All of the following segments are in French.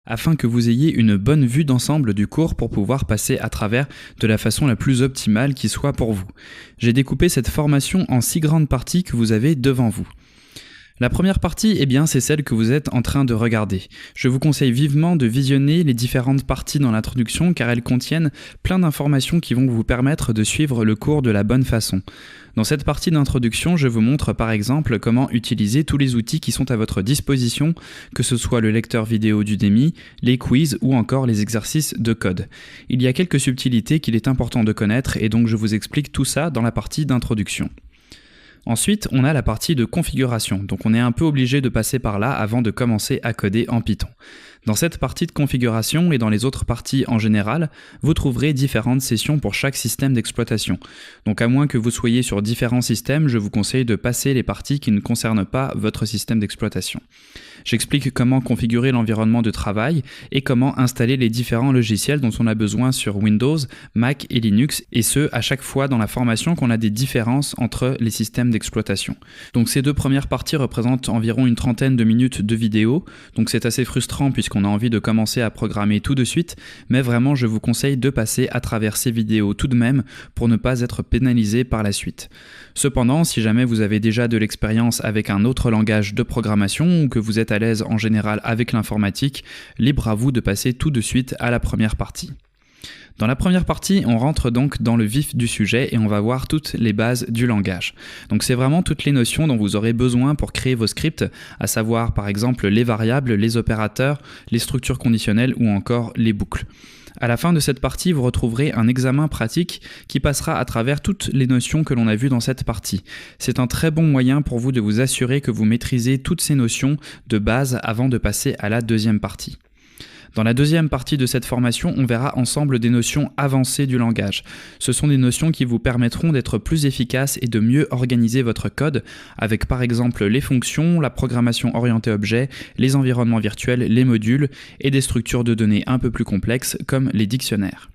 afin que vous ayez une bonne vue d'ensemble du cours pour pouvoir passer à travers de la façon la plus optimale qui soit pour vous. J'ai découpé cette formation en 6 grandes parties que vous avez devant vous. La première partie, c'est celle que vous êtes en train de regarder. Je vous conseille vivement de visionner les différentes parties dans l'introduction car elles contiennent plein d'informations qui vont vous permettre de suivre le cours de la bonne façon. Dans cette partie d'introduction, je vous montre par exemple comment utiliser tous les outils qui sont à votre disposition, que ce soit le lecteur vidéo d'Udemy, les quiz ou encore les exercices de code. Il y a quelques subtilités qu'il est important de connaître et donc je vous explique tout ça dans la partie d'introduction. Ensuite, on a la partie de configuration, donc on est un peu obligé de passer par là avant de commencer à coder en Python. Dans cette partie de configuration et dans les autres parties en général, vous trouverez différentes sessions pour chaque système d'exploitation. Donc à moins que vous soyez sur différents systèmes, je vous conseille de passer les parties qui ne concernent pas votre système d'exploitation. J'explique comment configurer l'environnement de travail et comment installer les différents logiciels dont on a besoin sur Windows, Mac et Linux, et ce, à chaque fois dans la formation qu'on a des différences entre les systèmes d'exploitation. Donc ces 2 premières parties représentent environ une 30aine de minutes de vidéo, donc c'est assez frustrant puisqu'on a envie de commencer à programmer tout de suite, mais vraiment je vous conseille de passer à travers ces vidéos tout de même pour ne pas être pénalisé par la suite. Cependant, si jamais vous avez déjà de l'expérience avec un autre langage de programmation ou que vous êtes à l'aise en général avec l'informatique, libre à vous de passer tout de suite à la première partie. Dans la première partie, on rentre donc dans le vif du sujet et on va voir toutes les bases du langage. Donc c'est vraiment toutes les notions dont vous aurez besoin pour créer vos scripts, à savoir par exemple les variables, les opérateurs, les structures conditionnelles ou encore les boucles. À la fin de cette partie, vous retrouverez un examen pratique qui passera à travers toutes les notions que l'on a vues dans cette partie. C'est un très bon moyen pour vous de vous assurer que vous maîtrisez toutes ces notions de base avant de passer à la deuxième partie. Dans la deuxième partie de cette formation, on verra ensemble des notions avancées du langage. Ce sont des notions qui vous permettront d'être plus efficaces et de mieux organiser votre code avec par exemple les fonctions, la programmation orientée objet, les environnements virtuels, les modules et des structures de données un peu plus complexes comme les dictionnaires.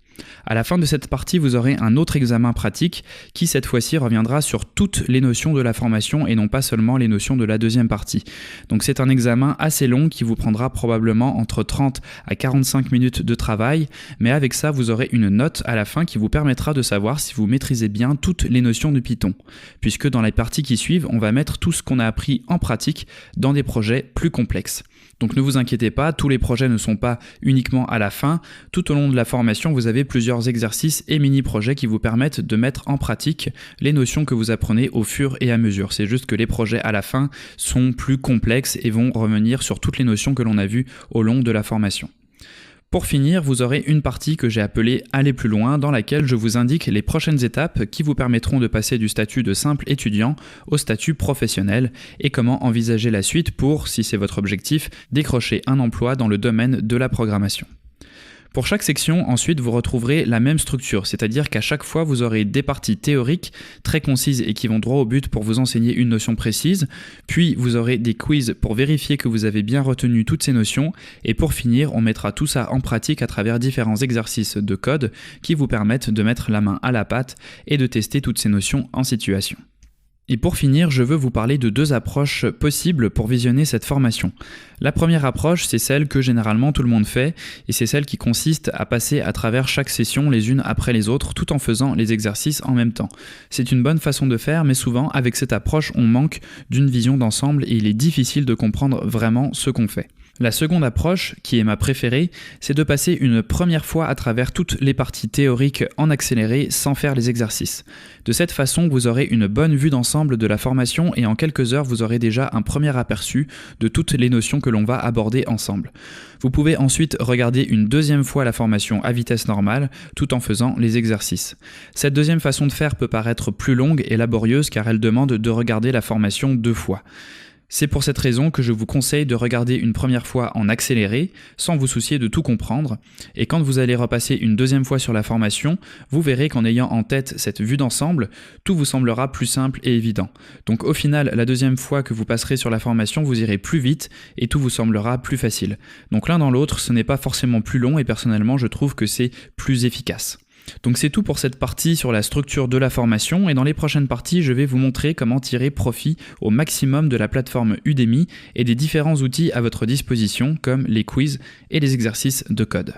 À la fin de cette partie, vous aurez un autre examen pratique qui cette fois-ci reviendra sur toutes les notions de la formation et non pas seulement les notions de la deuxième partie. Donc c'est un examen assez long qui vous prendra probablement entre 30 à 45 minutes de travail, mais avec ça vous aurez une note à la fin qui vous permettra de savoir si vous maîtrisez bien toutes les notions de Python, puisque dans les parties qui suivent, on va mettre tout ce qu'on a appris en pratique dans des projets plus complexes. Donc ne vous inquiétez pas, tous les projets ne sont pas uniquement à la fin. Tout au long de la formation, vous avez plusieurs exercices et mini-projets qui vous permettent de mettre en pratique les notions que vous apprenez au fur et à mesure. C'est juste que les projets à la fin sont plus complexes et vont revenir sur toutes les notions que l'on a vues au long de la formation. Pour finir, vous aurez une partie que j'ai appelée « Aller plus loin » dans laquelle je vous indique les prochaines étapes qui vous permettront de passer du statut de simple étudiant au statut professionnel et comment envisager la suite pour, si c'est votre objectif, décrocher un emploi dans le domaine de la programmation. Pour chaque section, ensuite, vous retrouverez la même structure, c'est-à-dire qu'à chaque fois, vous aurez des parties théoriques très concises et qui vont droit au but pour vous enseigner une notion précise, puis vous aurez des quiz pour vérifier que vous avez bien retenu toutes ces notions, et pour finir, on mettra tout ça en pratique à travers différents exercices de code qui vous permettent de mettre la main à la pâte et de tester toutes ces notions en situation. Et pour finir, je veux vous parler de 2 approches possibles pour visionner cette formation. La première approche, c'est celle que généralement tout le monde fait, et c'est celle qui consiste à passer à travers chaque session les unes après les autres, tout en faisant les exercices en même temps. C'est une bonne façon de faire, mais souvent, avec cette approche, on manque d'une vision d'ensemble et il est difficile de comprendre vraiment ce qu'on fait. La seconde approche, qui est ma préférée, c'est de passer une première fois à travers toutes les parties théoriques en accéléré sans faire les exercices. De cette façon, vous aurez une bonne vue d'ensemble de la formation et en quelques heures, vous aurez déjà un premier aperçu de toutes les notions que l'on va aborder ensemble. Vous pouvez ensuite regarder une deuxième fois la formation à vitesse normale tout en faisant les exercices. Cette deuxième façon de faire peut paraître plus longue et laborieuse car elle demande de regarder la formation 2 fois. C'est pour cette raison que je vous conseille de regarder une première fois en accéléré, sans vous soucier de tout comprendre, et quand vous allez repasser une deuxième fois sur la formation, vous verrez qu'en ayant en tête cette vue d'ensemble, tout vous semblera plus simple et évident. Donc au final, la deuxième fois que vous passerez sur la formation, vous irez plus vite et tout vous semblera plus facile. Donc l'un dans l'autre, ce n'est pas forcément plus long et personnellement, je trouve que c'est plus efficace. Donc c'est tout pour cette partie sur la structure de la formation, et dans les prochaines parties, je vais vous montrer comment tirer profit au maximum de la plateforme Udemy et des différents outils à votre disposition comme les quiz et les exercices de code.